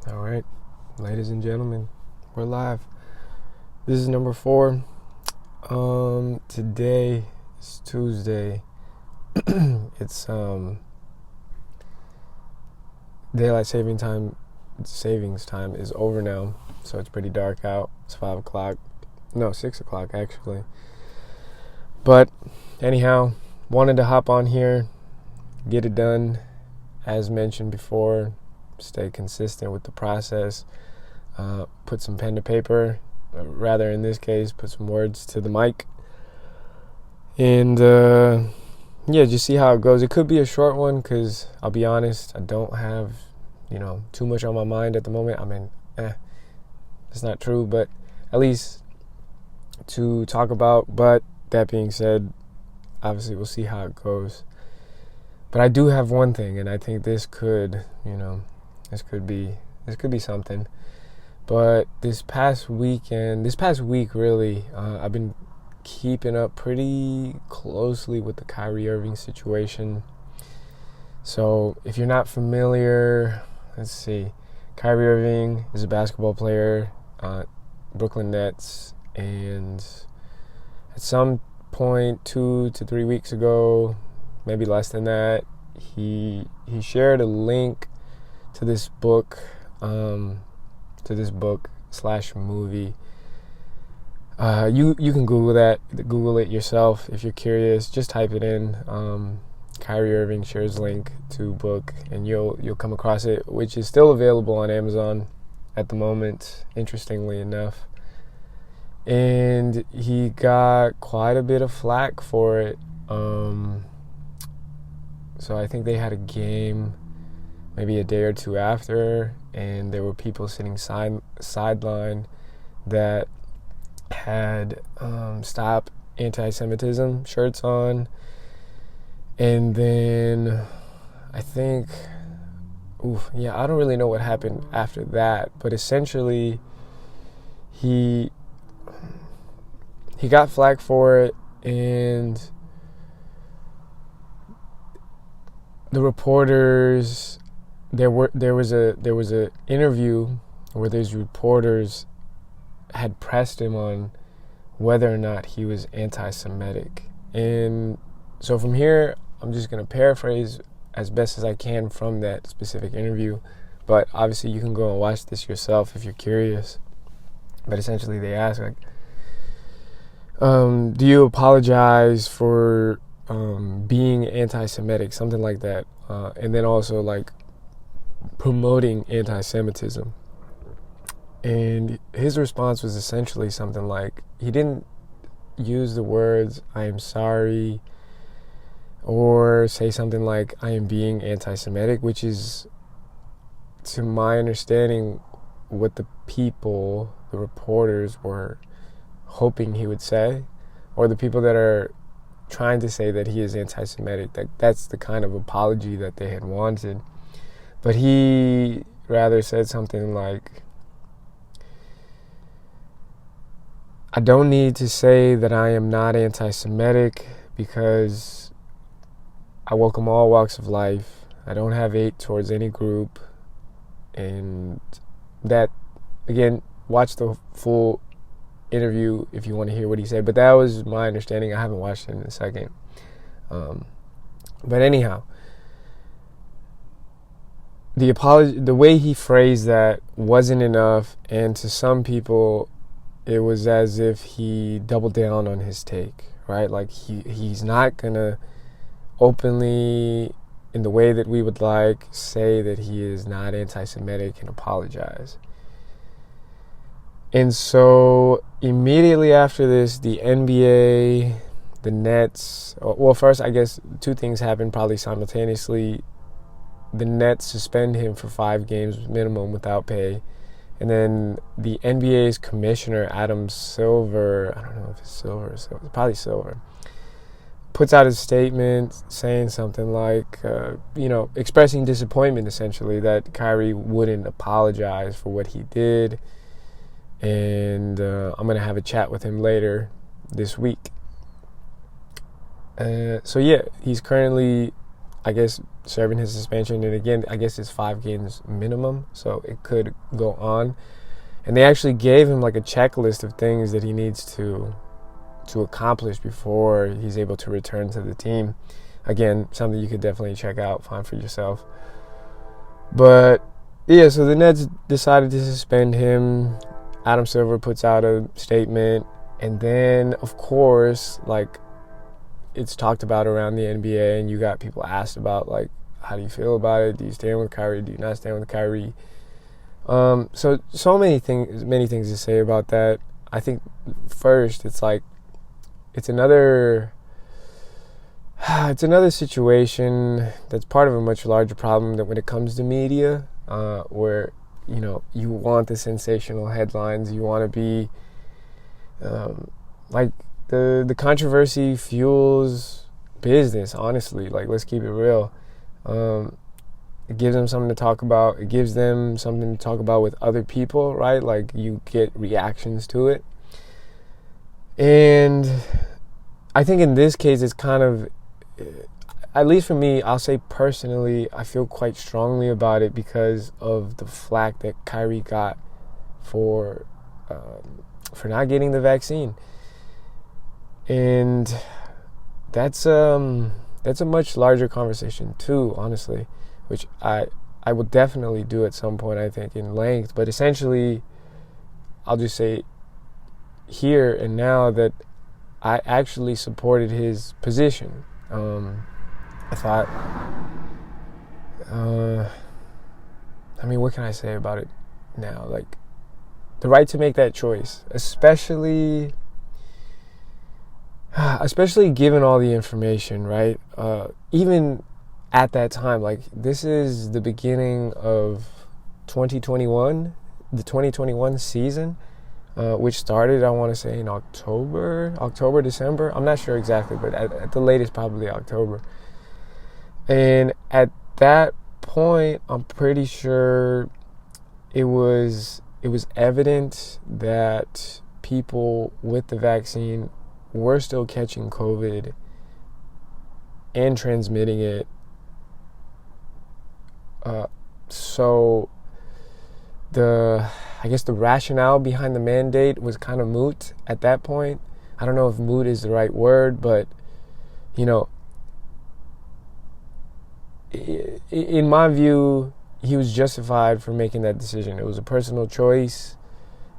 All right, ladies and gentlemen, we're live. This is number 4. Today is Tuesday. It's daylight savings time is over now, so it's pretty dark out. It's 5 o'clock. No, 6 o'clock actually. But anyhow, wanted to hop on here, get it done, as mentioned before. Stay consistent with the process, put some pen to paper, rather in this case, put some words to the mic, and just see how it goes. It could be a short one because I'll be honest, I don't have, too much on my mind at the moment. I mean, it's not true, but at least to talk about. But that being said, obviously we'll see how it goes. But I do have one thing, and I think this could, This could be something. But this past week really, I've been keeping up pretty closely with the Kyrie Irving situation. So if you're not familiar, let's see. Kyrie Irving is a basketball player, Brooklyn Nets, and at some point 2 to 3 weeks ago, maybe less than that, he shared a link to this book slash movie. You can Google it yourself if you're curious. Just type it in, Kyrie Irving shares link to book, and you'll come across it, which is still available on Amazon at the moment, interestingly enough. And he got quite a bit of flack for it. So I think they had a game maybe a day or two after, and there were people sitting sideline that had Stop Anti-Semitism shirts on. And then I think, I don't really know what happened after that, but essentially he got flack for it, and the reporters, there was a interview where these reporters had pressed him on whether or not he was anti-Semitic. And so from here, I'm just going to paraphrase as best as I can from that specific interview. But obviously you can go and watch this yourself if you're curious. But essentially they asked, do you apologize for being anti-Semitic, something like that, and then also promoting anti-Semitism. And his response was essentially something like, he didn't use the words "I am sorry" or say something like "I am being anti-Semitic," which is, to my understanding, what the reporters were hoping he would say, or the people that are trying to say that he is anti-Semitic. That's the kind of apology that they had wanted. But he rather said something like, I don't need to say that I am not anti-Semitic because I welcome all walks of life. I don't have hate towards any group. And that, again, watch the full interview if you want to hear what he said. But that was my understanding. I haven't watched it in a second. But anyhow, the apology, the way he phrased that wasn't enough, and to some people it was as if he doubled down on his take, right? Like he's not gonna openly, in the way that we would like, say that he is not anti-Semitic and apologize. And so immediately after this, the NBA, the Nets, well, first I guess two things happened probably simultaneously. The Nets suspend him for 5 games minimum without pay. And then the NBA's commissioner, Adam Silver, I don't know if it's Silver or Silver, probably Silver, puts out a statement saying something like, expressing disappointment essentially that Kyrie wouldn't apologize for what he did. And I'm going to have a chat with him later this week. So he's currently, I guess, serving his suspension. And again, I guess it's 5 games minimum, so it could go on. And they actually gave him like a checklist of things that he needs to accomplish before he's able to return to the team. Again, something you could definitely check out, find for yourself. But yeah, so the Nets decided to suspend him. Adam Silver puts out a statement, and then of course, like, it's talked about around the NBA, and you got people asked about, like, how do you feel about it? Do you stand with Kyrie? Do you not stand with Kyrie? So many things to say about that. I think first, it's like, it's another situation that's part of a much larger problem that when it comes to media, where, you know, you want the sensational headlines, you want to be, like, the controversy fuels business, honestly. Like, let's keep it real. It gives them something to talk about. It gives them something to talk about with other people, right? Like, you get reactions to it. And I think in this case, it's kind of, at least for me, I'll say personally, I feel quite strongly about it because of the flack that Kyrie got for not getting the vaccine. And that's a much larger conversation too, honestly, which I will definitely do at some point, I think, in length. But essentially, I'll just say here and now that I actually supported his position. I thought, I mean, what can I say about it now? Like, the right to make that choice, especially given all the information, right? Even at that time, like, this is the beginning of 2021, the 2021 season, which started, I want to say, in October, December. I'm not sure exactly, but at the latest, probably October. And at that point, I'm pretty sure it was evident that people with the vaccine were still catching COVID and transmitting it. So I guess the rationale behind the mandate was kind of moot at that point. I don't know if moot is the right word, but, you know, in my view, he was justified for making that decision. It was a personal choice.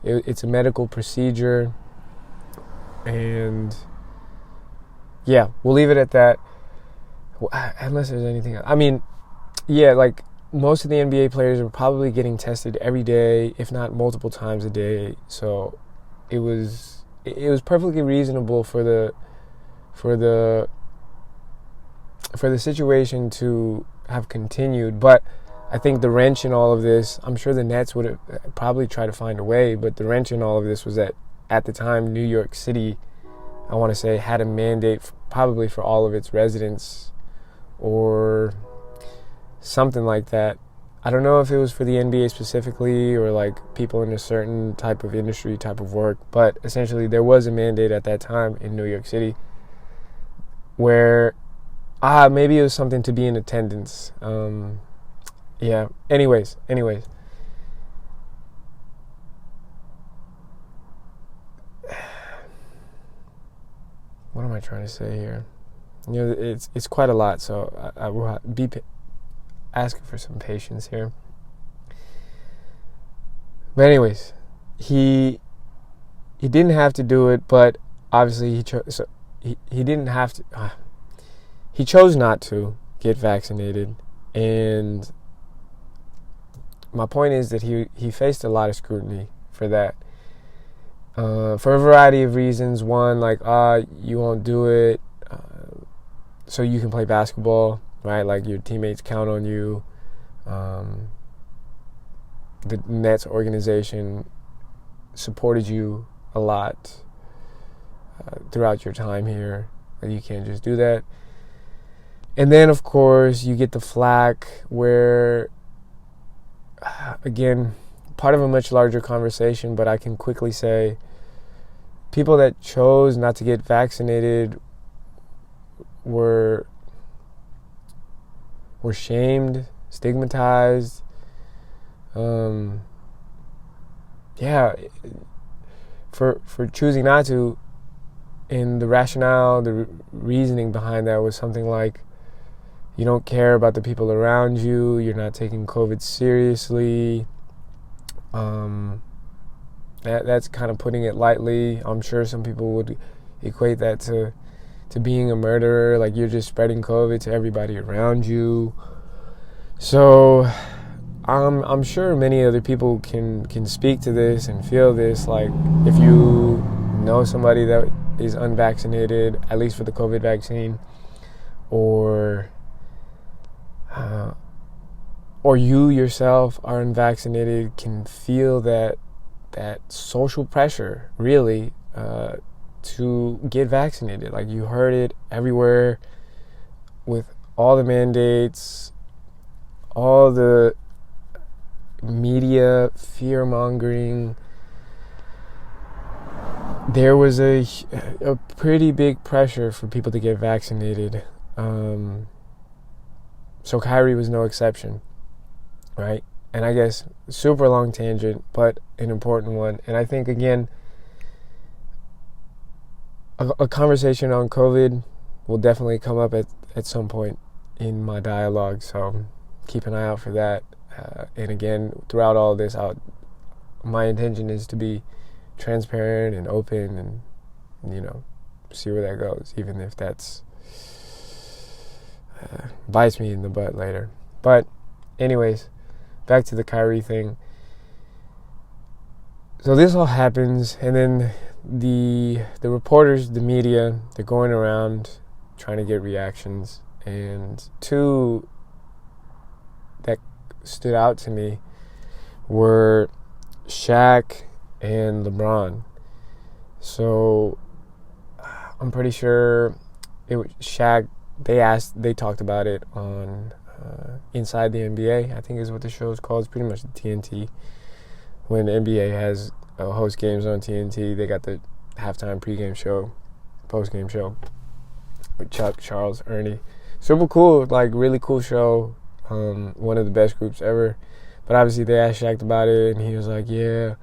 It's a medical procedure. And yeah, we'll leave it at that. Unless there's anything else. I mean, yeah, like, most of the NBA players are probably getting tested every day, if not multiple times a day. So it was perfectly reasonable for the situation to have continued. But I think the wrench in all of this, I'm sure the Nets would have probably tried to find a way, but the wrench in all of this was that at the time, New York City, I want to say, had a mandate probably for all of its residents or something like that. I don't know if it was for the NBA specifically or like people in a certain type of industry, type of work, but essentially there was a mandate at that time in New York City where maybe it was something to be in attendance. Yeah. Anyways. What am I trying to say here? You know, it's quite a lot, so I will be asking for some patience here. But anyways, he didn't have to do it, but obviously he didn't have to. He chose not to get vaccinated, and my point is that he faced a lot of scrutiny for that. For a variety of reasons. One, like, you won't do it so you can play basketball, right? Like, your teammates count on you. The Nets organization supported you a lot throughout your time here. Like, you can't just do that. And then, of course, you get the flack where, again, part of a much larger conversation, but I can quickly say people that chose not to get vaccinated were were shamed, stigmatized. Yeah, for choosing not to. And the rationale, the reasoning behind that was something like, you don't care about the people around you, you're not taking COVID seriously. That's kind of putting it lightly. I'm sure some people would equate that to being a murderer, like you're just spreading COVID to everybody around you. So I'm sure many other people can speak to this and feel this. Like, if you know somebody that is unvaccinated, at least for the COVID vaccine, or you yourself are unvaccinated, can feel that social pressure, really, to get vaccinated. Like, you heard it everywhere with all the mandates, all the media fear-mongering. There was a pretty big pressure for people to get vaccinated. So Kyrie was no exception, right? And I guess super long tangent, but an important one. And I think, again, a conversation on COVID will definitely come up at some point in my dialogue. So keep an eye out for that. And again, throughout all of this, my intention is to be transparent and open, and see where that goes, even if that's bites me in the butt later. But anyways, back to the Kyrie thing. So this all happens, and then the reporters, the media, they're going around trying to get reactions. And two that stood out to me were Shaq and LeBron. So I'm pretty sure it was Shaq. They talked about it on Inside the NBA, I think is what the show is called. It's pretty much the TNT. When the NBA has host games on TNT, they got the halftime pregame show, postgame show with Chuck, Charles, Ernie. Super cool, like really cool show. One of the best groups ever. But obviously they asked Shaq about it, and he was like, yeah.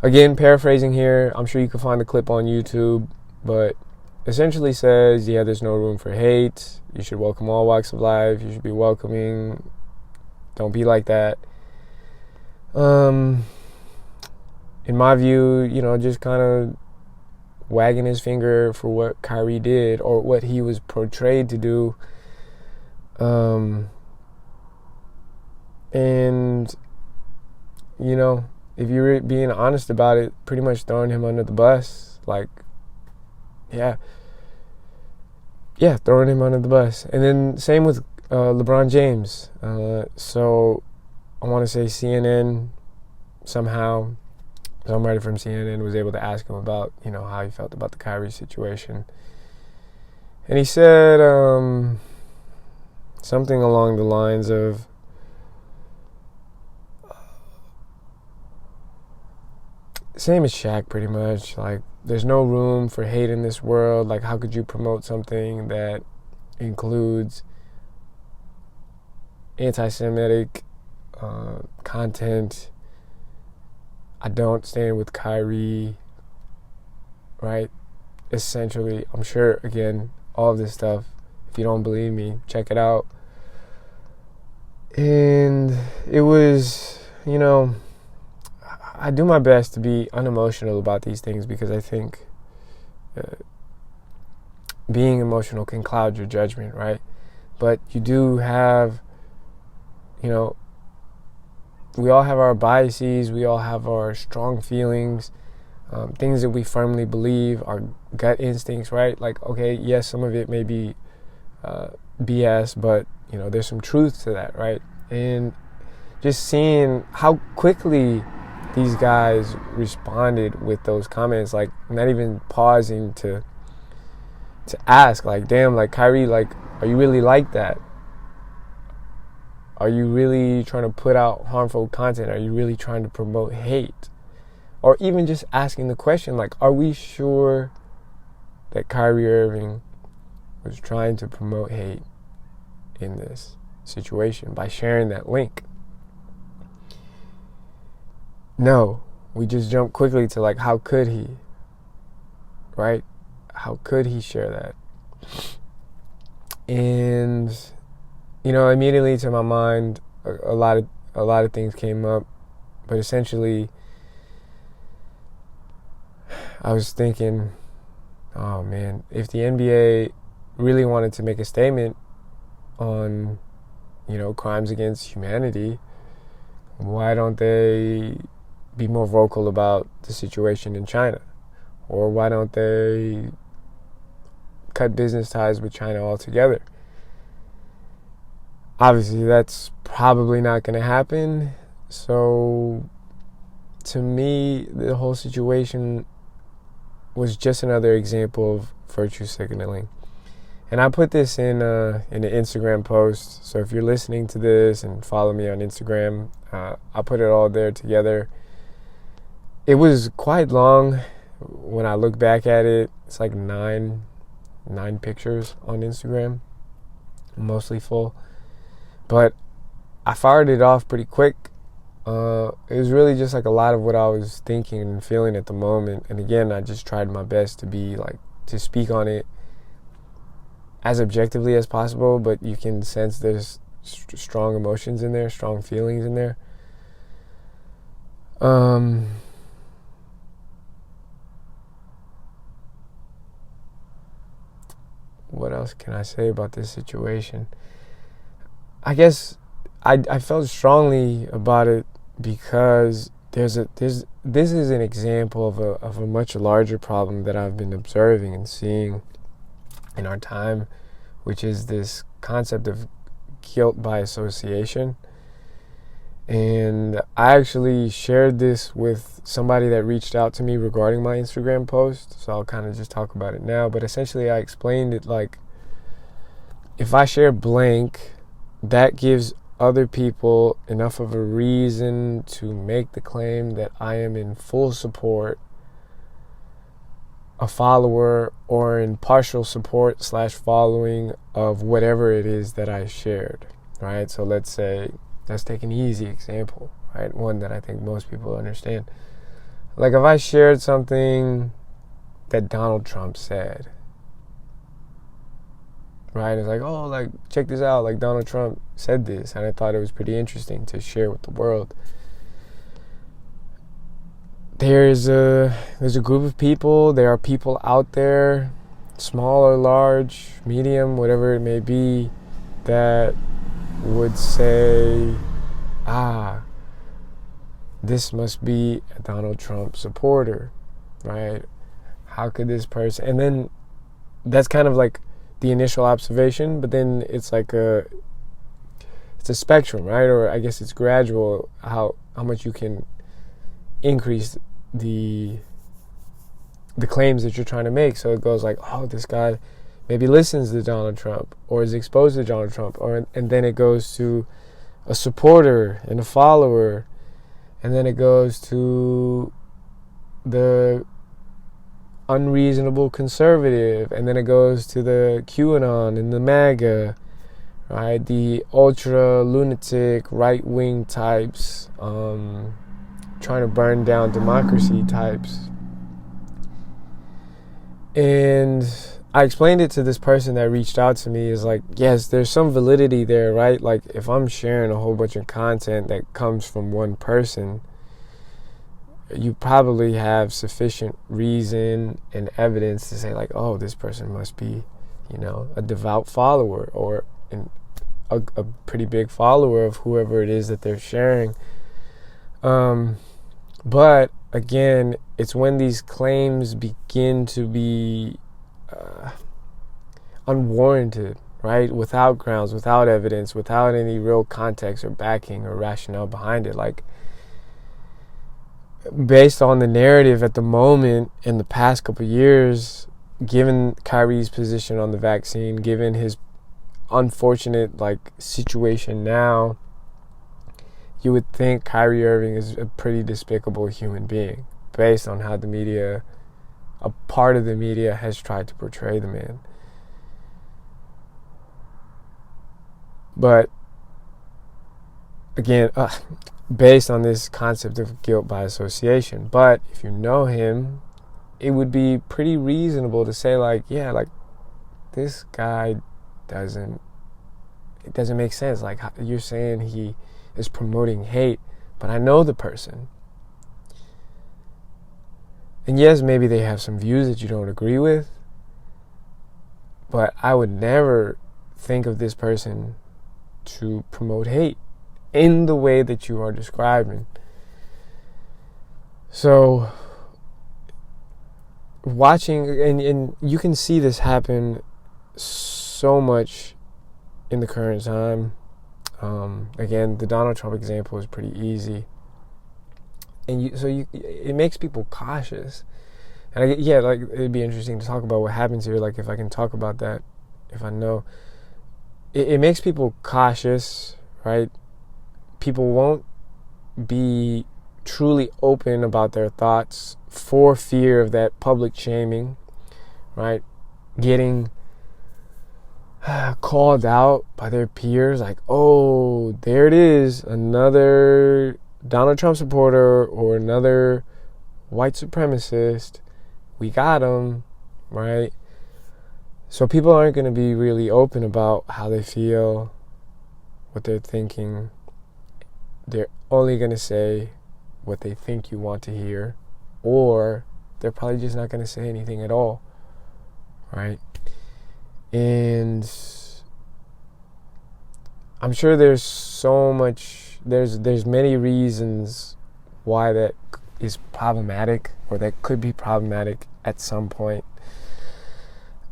Again, paraphrasing here, I'm sure you can find the clip on YouTube, but essentially says, yeah, there's no room for hate. You should welcome all walks of life. You should be welcoming. Don't be like that. In my view, just kind of wagging his finger for what Kyrie did, or what he was portrayed to do. And, if you're being honest about it, pretty much throwing him under the bus. Like, throwing him under the bus. And then same with LeBron James. So I want to say CNN somehow, somebody from CNN was able to ask him about, how he felt about the Kyrie situation. And he said something along the lines of, same as Shaq, pretty much. Like, there's no room for hate in this world. Like, how could you promote something that includes anti-Semitic content? I don't stand with Kyrie, right? Essentially, I'm sure, again, all of this stuff, if you don't believe me, check it out. And it was, I do my best to be unemotional about these things, because I think being emotional can cloud your judgment, right? But you do have, we all have our biases, we all have our strong feelings, things that we firmly believe, our gut instincts, right? Like, okay, yes, some of it may be BS, but, there's some truth to that, right? And just seeing how quickly these guys responded with those comments, like not even pausing to ask, like, damn, like, Kyrie, like, are you really like that? Are you really trying to put out harmful content? Are you really trying to promote hate? Or even just asking the question, like, are we sure that Kyrie Irving was trying to promote hate in this? situation by sharing that link. No, we just jump quickly to like, how could he? Right? How could he share that? And immediately to my mind, a lot of things came up, but essentially, I was thinking, oh man, if the NBA really wanted to make a statement on, crimes against humanity, why don't they be more vocal about the situation in China? Or why don't they cut business ties with China altogether? Obviously, that's probably not going to happen. So, to me, the whole situation was just another example of virtue signaling. And I put this in an Instagram post. So if you're listening to this and follow me on Instagram, I'll put it all there together. It was quite long when I look back at it. It's like nine pictures on Instagram, mostly full. But I fired it off pretty quick. It was really just like a lot of what I was thinking and feeling at the moment. And again, I just tried my best to speak on it as objectively as possible, but you can sense there's strong emotions in there, strong feelings in there. What else can I say about this situation? I guess I felt strongly about it because this is an example of a much larger problem that I've been observing and seeing in our time, which is this concept of guilt by association. And I actually shared this with somebody that reached out to me regarding my Instagram post, so I'll kind of just talk about it now. But essentially, I explained it like, if I share blank, that gives other people enough of a reason to make the claim that I am in full support, a follower, or in partial support / following of whatever it is that I shared, right? So let's take an easy example, right? One that I think most people understand. Like if I shared something that Donald Trump said, right? It's like, oh, like, check this out. Like Donald Trump said this, and I thought it was pretty interesting to share with the world. There's a group of people. There are people out there, small or large, medium, whatever it may be, that would say, this must be a Donald Trump supporter, right? How could this person? And then that's kind of like the initial observation, but then it's like it's a spectrum, right? Or I guess it's gradual how much you can increase the claims that you're trying to make. So it goes like, oh, this guy maybe listens to Donald Trump or is exposed to Donald Trump, and then it goes to a supporter and a follower, and then it goes to the unreasonable conservative, and then it goes to the QAnon and the MAGA, right? The ultra lunatic right-wing types, trying to burn down democracy types. And I explained it to this person that reached out to me, is like, yes, there's some validity there, right? Like if I'm sharing a whole bunch of content that comes from one person, you probably have sufficient reason and evidence to say like, oh, this person must be, a devout follower or a pretty big follower of whoever it is that they're sharing. But again, it's when these claims begin to be unwarranted, right? Without grounds, without evidence, without any real context or backing or rationale behind it. Like, based on the narrative at the moment in the past couple of years, given Kyrie's position on the vaccine, given his unfortunate situation now, you would think Kyrie Irving is a pretty despicable human being based on how a part of the media has tried to portray the man. But again, based on this concept of guilt by association. But if you know him, it would be pretty reasonable to say, like, yeah, like, this guy it doesn't make sense. Like, you're saying he is promoting hate, but I know the person. And yes, maybe they have some views that you don't agree with, but I would never think of this person to promote hate in the way that you are describing. So, watching, and you can see this happen so much in the current time. Again, the Donald Trump example is pretty easy, and it makes people cautious. And like, it'd be interesting to talk about what happens here. Like, if I can talk about that, if I know, it makes people cautious, right? People won't be truly open about their thoughts for fear of that public shaming, right? Getting called out by their peers, like, oh, there it is, another Donald Trump supporter or another white supremacist. We got him, right? So people aren't going to be really open about how they feel, what they're thinking. They're only going to say what they think you want to hear, or they're probably just not going to say anything at all, right? And I'm sure there's many reasons why that is problematic, or that could be problematic at some point.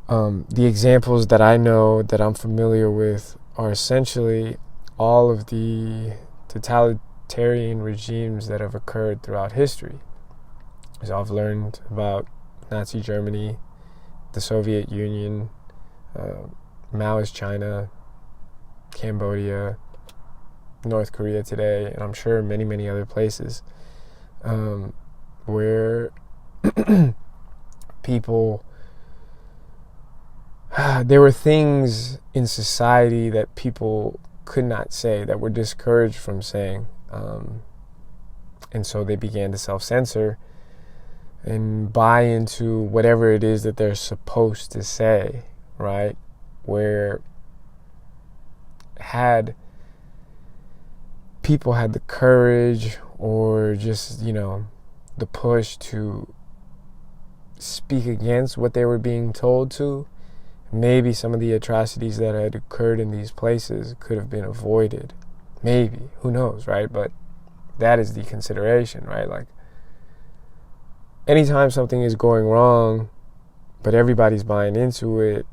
The examples that I know, that I'm familiar with, are essentially all of the totalitarian regimes that have occurred throughout history. So I've learned about Nazi Germany, the Soviet Union, Maoist China, Cambodia, North Korea today, and I'm sure many, many other places where people, there were things in society that people could not say, that were discouraged from saying, and so they began to self-censor and buy into whatever it is that they're supposed to say, right? Where had people had the courage, or just, the push to speak against what they were being told to, maybe some of the atrocities that had occurred in these places could have been avoided. Maybe, who knows, right? But that is the consideration, right? Like, anytime something is going wrong, but everybody's buying into it,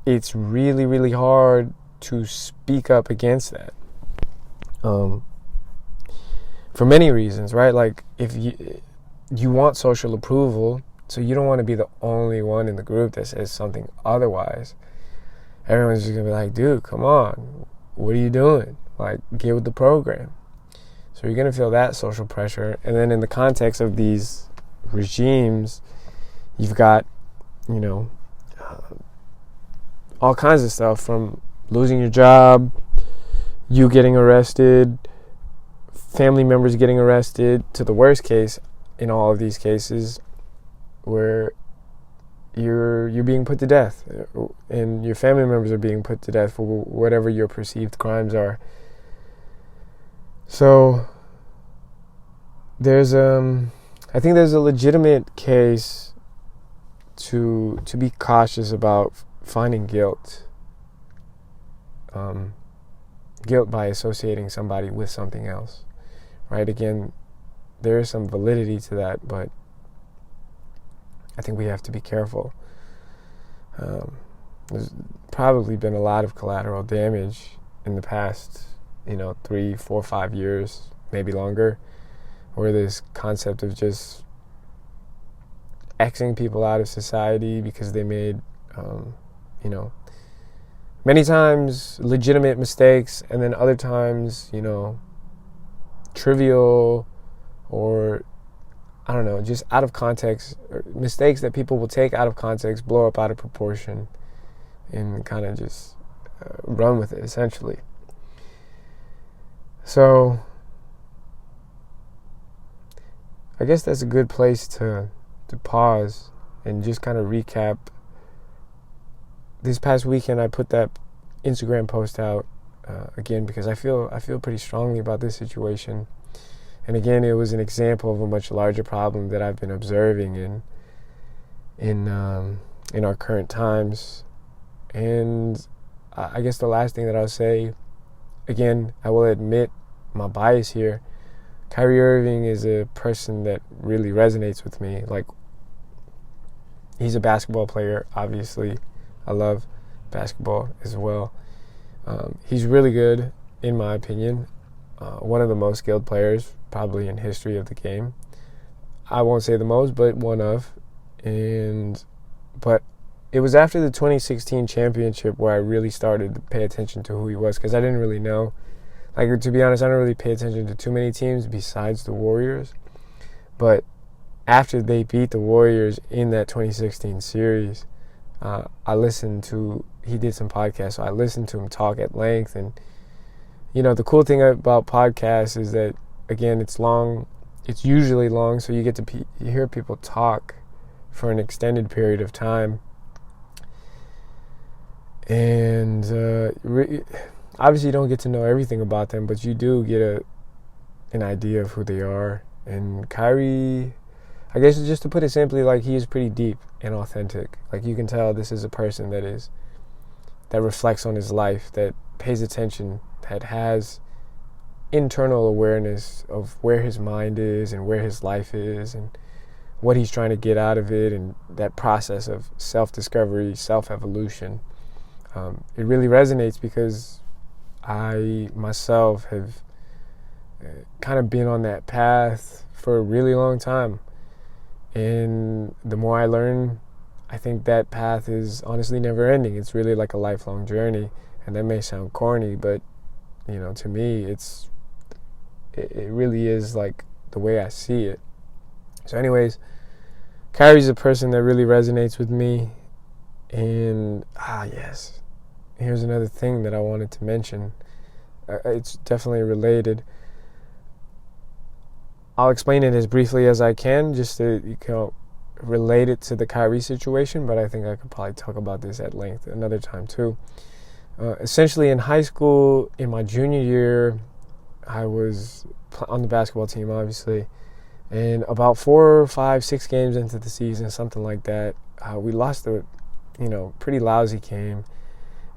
it's really, really hard to speak up against that. For many reasons, right? Like, if you want social approval, so you don't want to be the only one in the group that says something otherwise. Everyone's just gonna be like, dude, come on, what are you doing? Like, get with the program. So you're gonna feel that social pressure. And then in the context of these regimes, you've got, all kinds of stuff, from losing your job, you getting arrested, family members getting arrested, to the worst case in all of these cases, where you're being put to death, and your family members are being put to death for whatever your perceived crimes are. So I think there's a legitimate case to be cautious about finding guilt. Guilt by associating somebody with something else, right? Again, there is some validity to that, but I think we have to be careful. There's probably been a lot of collateral damage in the past, 3, 4, 5 years, maybe longer, where this concept of just Xing people out of society because they made, many times legitimate mistakes, and then other times, trivial, or I don't know, just out of context, or mistakes that people will take out of context, blow up out of proportion, and kind of just run with it, essentially. So I guess that's a good place to pause and just kind of recap. This past weekend, I put that Instagram post out again because I feel pretty strongly about this situation. And again, it was an example of a much larger problem that I've been observing in our current times. And I guess the last thing that I'll say, again, I will admit my bias here. Kyrie Irving is a person that really resonates with me. Like, he's a basketball player, obviously. I love basketball as well. He's really good, in my opinion. One of the most skilled players probably in history of the game. I won't say the most, but one of. But it was after the 2016 championship where I really started to pay attention to who he was, because I didn't really know. Like, to be honest, I don't really pay attention to too many teams besides the Warriors. But after they beat the Warriors in that 2016 series, he did some podcasts, so I listened to him talk at length. And, the cool thing about podcasts is that, again, it's long. It's usually long, so you get to you hear people talk for an extended period of time. And obviously you don't get to know everything about them, but you do get an idea of who they are. And Kyrie, I guess just to put it simply, like, he is pretty deep and authentic. Like, you can tell this is a person that reflects on his life, that pays attention, that has internal awareness of where his mind is and where his life is and what he's trying to get out of it, and that process of self-discovery, self-evolution. It really resonates because I myself have kind of been on that path for a really long time. And the more I learn, I think that path is honestly never ending. It's really like a lifelong journey. And that may sound corny, but, to me, it really is like the way I see it. So anyways, Kyrie's a person that really resonates with me. And, yes, here's another thing that I wanted to mention. It's definitely related. I'll explain it as briefly as I can, just to relate it to the Kyrie situation, but I think I could probably talk about this at length another time too. Essentially, in high school, in my junior year, I was on the basketball team, obviously, and about 4, 5, 6 games into the season, something like that, we lost a pretty lousy game.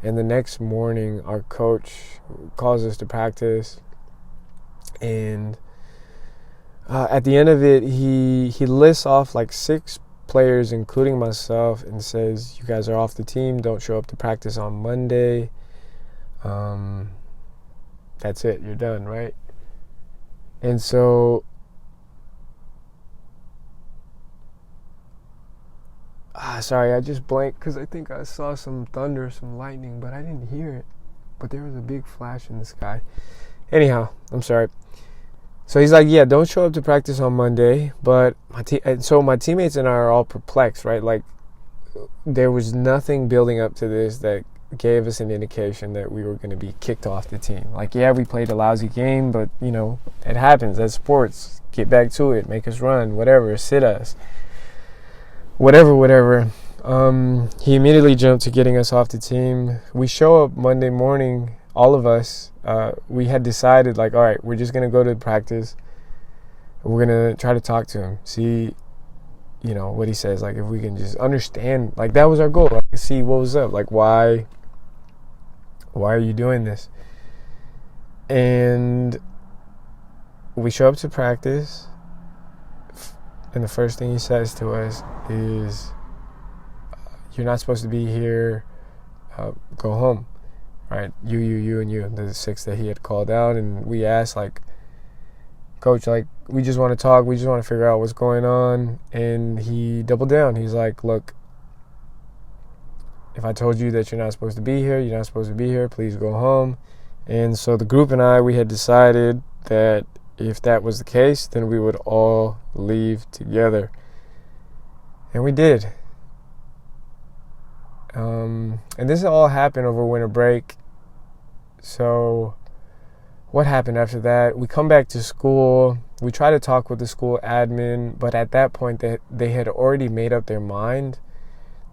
And the next morning, our coach calls us to practice, and at the end of it, he lists off like 6 players, including myself, and says, "You guys are off the team. Don't show up to practice on Monday. That's it. You're done, right?" And so, sorry, I just blanked because I think I saw some thunder, some lightning, but I didn't hear it. But there was a big flash in the sky. Anyhow, I'm sorry. So he's like, "Yeah, don't show up to practice on Monday." But my teammates and I are all perplexed, right? Like, there was nothing building up to this that gave us an indication that we were going to be kicked off the team. Like, yeah, we played a lousy game, but, it happens. That's sports. Get back to it. Make us run. Whatever. Sit us. Whatever. He immediately jumped to getting us off the team. We show up Monday morning, all of us. We had decided, like, all right, we're just going to go to practice. We're going to try to talk to him, see, what he says. Like, if we can just understand, like, that was our goal. Like, see what was up. Like, why are you doing this? And we show up to practice, and the first thing he says to us is, "You're not supposed to be here. Go home." Right? You, and you. The 6 that he had called out. And we asked, like, "Coach, like, we just want to talk. We just want to figure out what's going on." And he doubled down. He's like, "Look, if I told you that you're not supposed to be here, you're not supposed to be here. Please go home." And so the group and I, we had decided that if that was the case, then we would all leave together. And we did. And this all happened over winter break. So what happened after that? We come back to school. We try to talk with the school admin, but at that point they had already made up their mind.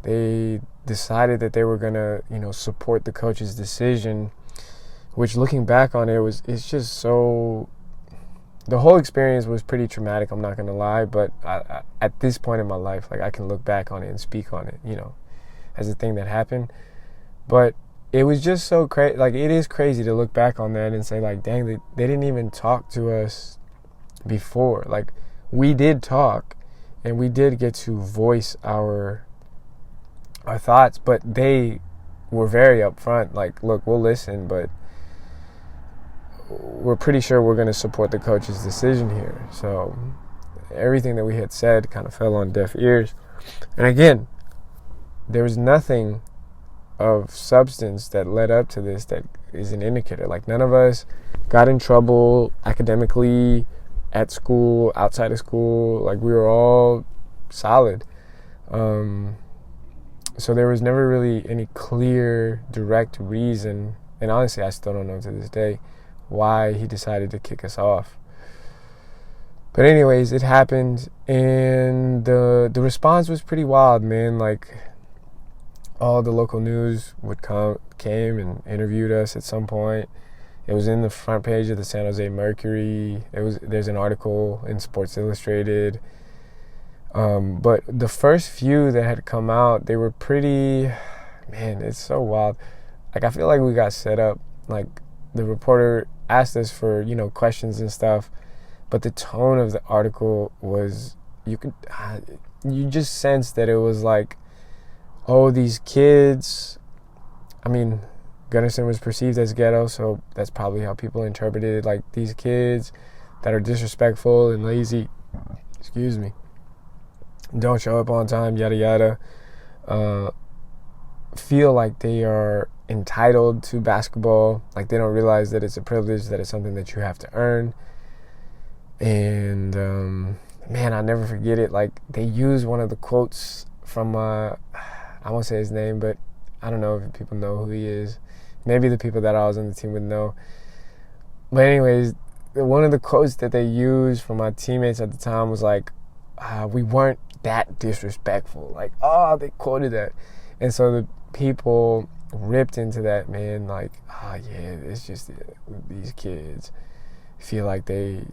They decided that they were gonna, support the coach's decision, which, looking back on it, it's just so. The whole experience was pretty traumatic. I'm not gonna lie, but at this point in my life, like, I can look back on it and speak on it, as a thing that happened. But it was just so crazy. Like, it is crazy to look back on that and say, like, dang, they didn't even talk to us before. Like, we did talk, and we did get to voice our thoughts, but they were very upfront. Like, look, we'll listen, but we're pretty sure we're going to support the coach's decision here. So everything that we had said kind of fell on deaf ears. And again, there was nothing of substance that led up to this that is an indicator. Like, none of us got in trouble academically, at school, outside of school. Like, we were all solid. So there was never really any clear, direct reason, and honestly, I still don't know to this day, why he decided to kick us off. But anyways, it happened, and the response was pretty wild, man. Like, all the local news came and interviewed us at some point. It was in the front page of the San Jose Mercury. There's an article in Sports Illustrated. But the first few that had come out, they were pretty, man, it's so wild. Like, I feel like we got set up. Like, the reporter asked us for, questions and stuff, but the tone of the article was, you just sensed that it was like, oh, these kids, I mean, Gunnarsson was perceived as ghetto, so that's probably how people interpreted it. Like, these kids that are disrespectful and lazy, don't show up on time, yada yada, feel like they are entitled to basketball. Like, they don't realize that it's a privilege, that it's something that you have to earn. And man, I'll never forget it. Like, they used one of the quotes from I won't say his name, but I don't know if people know who he is. Maybe the people that I was on the team would know. But anyways, one of the quotes that they used from my teammates at the time was like, we weren't that disrespectful. Like, they quoted that. And so the people ripped into that, man. Like, yeah, it's just these kids feel like they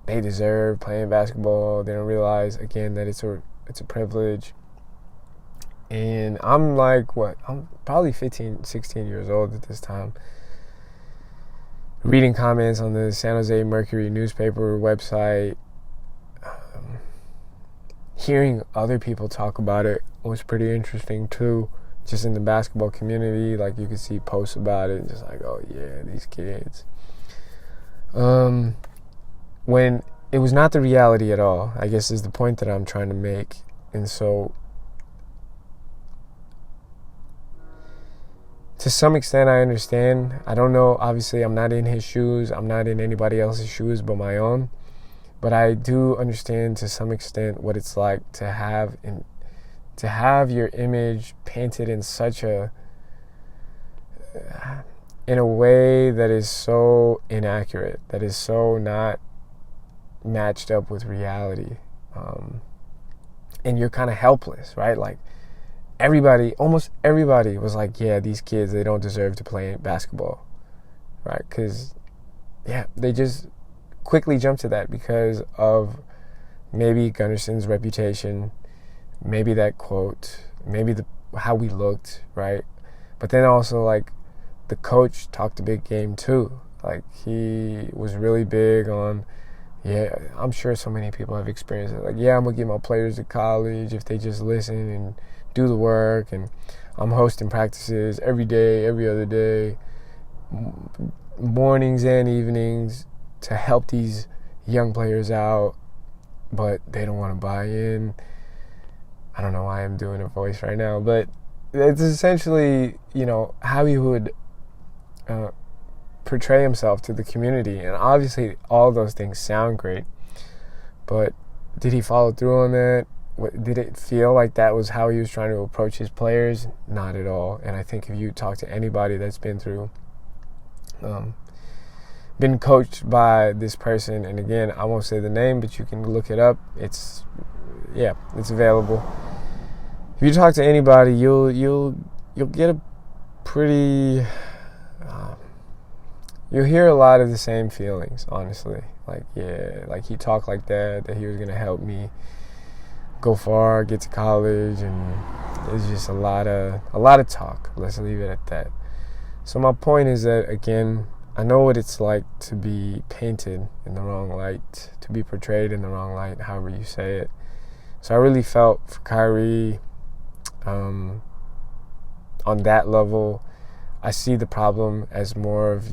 deserve playing basketball. They don't realize, again, that it's a privilege. And I'm like, I'm probably 15, 16 years old at this time, reading comments on the San Jose Mercury newspaper website. Hearing other people talk about it was pretty interesting too. Just in the basketball community, like, you could see posts about it, just like, oh yeah, these kids. When it was not the reality at all, I guess, is the point that I'm trying to make. And so, to some extent, I understand. I don't know, obviously, I'm not in his shoes. I'm not in anybody else's shoes but my own. But I do understand to some extent what it's like to have your image painted in in a way that is so inaccurate, that is so not matched up with reality. And you're kind of helpless, right? Like, almost everybody was like, yeah, these kids, they don't deserve to play basketball, right? Because, yeah, they just quickly jumped to that because of maybe Gunnarsson's reputation, maybe that quote, maybe how we looked, right? But then also, like, the coach talked a big game too. Like, he was really big on, yeah, I'm sure so many people have experienced it. Like, yeah, I'm going to get my players to college if they just listen and do the work. And I'm hosting practices every day, every other day, mornings and evenings, to help these young players out, but they don't want to buy in. I don't know why I'm doing a voice right now, but it's essentially, how he would portray himself to the community. And obviously all those things sound great, but did he follow through on that? Did it feel like that was how he was trying to approach his players? Not at all. And I think if you talk to anybody that's been through been coached by this person, and again, I won't say the name, but you can look it up. It's available. If you talk to anybody, you'll get a pretty you'll hear a lot of the same feelings, honestly. Like, yeah, like he talked like that he was gonna help me go far, get to college, and it's just a lot of talk. Let's leave it at that. So my point is that, again, I know what it's like to be painted in the wrong light, to be portrayed in the wrong light, however you say it. So I really felt for Kyrie on that level. I see the problem as more of,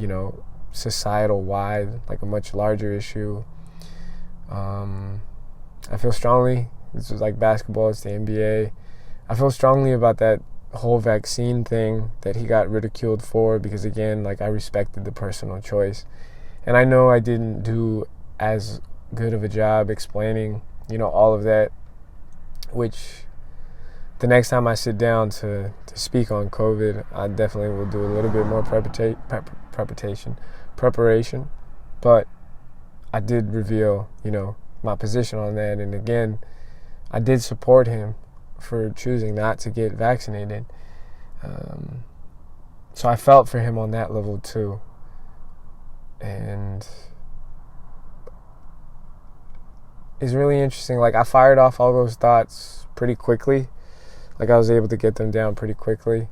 societal wide, like a much larger issue. I feel strongly, this was like basketball, it's the NBA. I feel strongly about that whole vaccine thing that he got ridiculed for, because again, like, I respected the personal choice. And I know I didn't do as good of a job explaining, all of that, which the next time I sit down to speak on COVID, I definitely will do a little bit more preparation. But I did reveal, my position on that. And again, I did support him for choosing not to get vaccinated. So I felt for him on that level too. And it's really interesting. Like, I fired off all those thoughts pretty quickly. Like, I was able to get them down pretty quickly.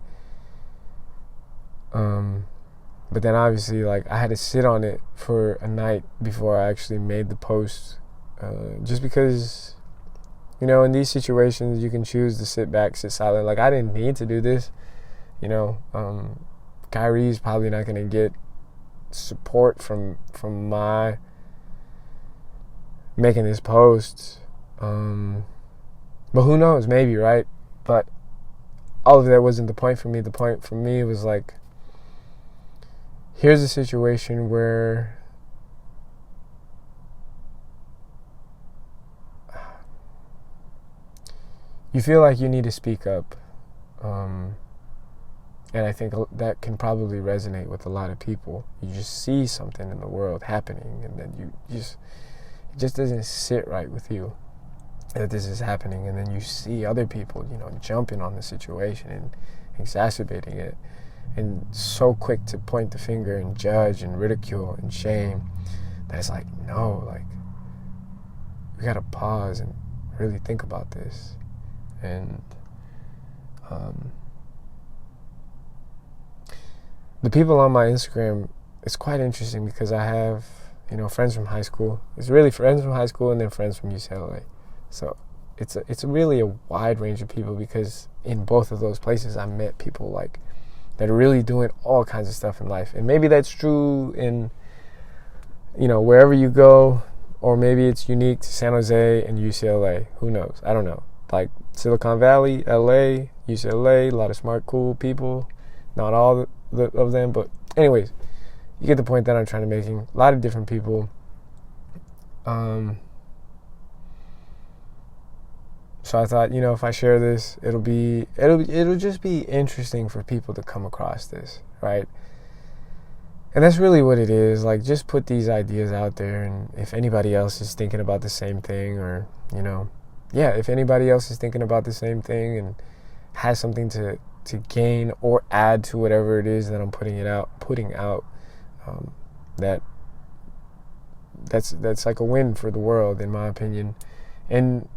But then obviously, like, I had to sit on it for a night before I actually made the post. Just because, in these situations, you can choose to sit back, sit silent. Like, I didn't need to do this. Kyrie's probably not going to get support from my making this post. But who knows? Maybe, right? But all of that wasn't the point for me. The point for me was like, here's a situation where you feel like you need to speak up. And I think that can probably resonate with a lot of people. You just see something in the world happening, and then it just doesn't sit right with you that this is happening. And then you see other people, jumping on the situation and exacerbating it, and so quick to point the finger and judge and ridicule and shame, that it's like, no, like, we gotta pause and really think about this. And the people on my Instagram, it's quite interesting because I have, friends from high school. It's really friends from high school and then friends from UCLA. So it's really a wide range of people, because in both of those places I met people like that are really doing all kinds of stuff in life. And maybe that's true in, wherever you go, or maybe it's unique to San Jose and UCLA. Who knows? I don't know. Like Silicon Valley, LA, UCLA, a lot of smart, cool people. Not all of them, but anyways, you get the point that I'm trying to make. A lot of different people. So I thought, if I share this, it'll just be interesting for people to come across this, right? And that's really what it is. Like, just put these ideas out there, and if anybody else is thinking about the same thing, or if anybody else is thinking about the same thing and has something to gain or add to whatever it is that I'm putting out, that's like a win for the world, in my opinion. And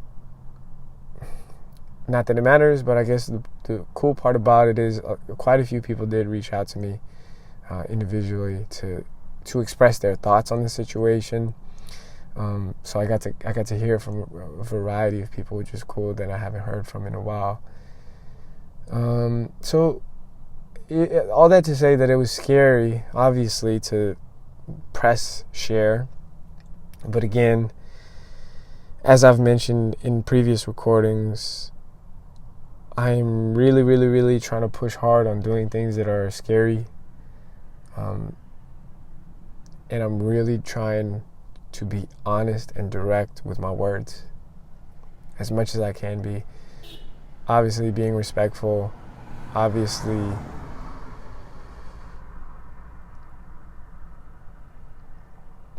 not that it matters, but I guess the cool part about it is quite a few people did reach out to me individually to express their thoughts on the situation. So I got to hear from a variety of people, which is cool, that I haven't heard from in a while. So all that to say that it was scary, obviously, to press share. But again, as I've mentioned in previous recordings, I'm really, really, really trying to push hard on doing things that are scary. And I'm really trying to be honest and direct with my words as much as I can be. Obviously being respectful, obviously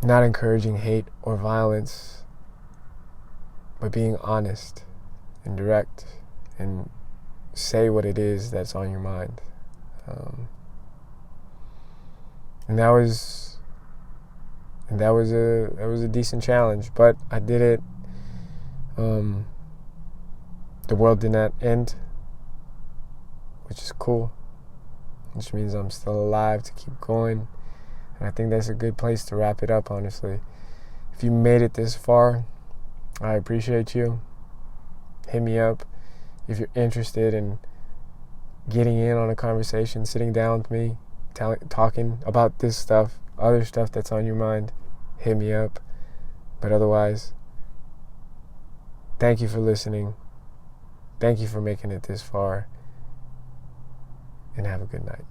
not encouraging hate or violence, but being honest and direct and say what it is that's on your mind. And that was a decent challenge, but I did it. The world did not end, which is cool, which means I'm still alive to keep going. And I think that's a good place to wrap it up, honestly. If you made it this far, I appreciate you. Hit me up if you're interested in getting in on a conversation, sitting down with me, talking about this stuff, other stuff that's on your mind. Hit me up. But otherwise, thank you for listening. Thank you for making it this far. And have a good night.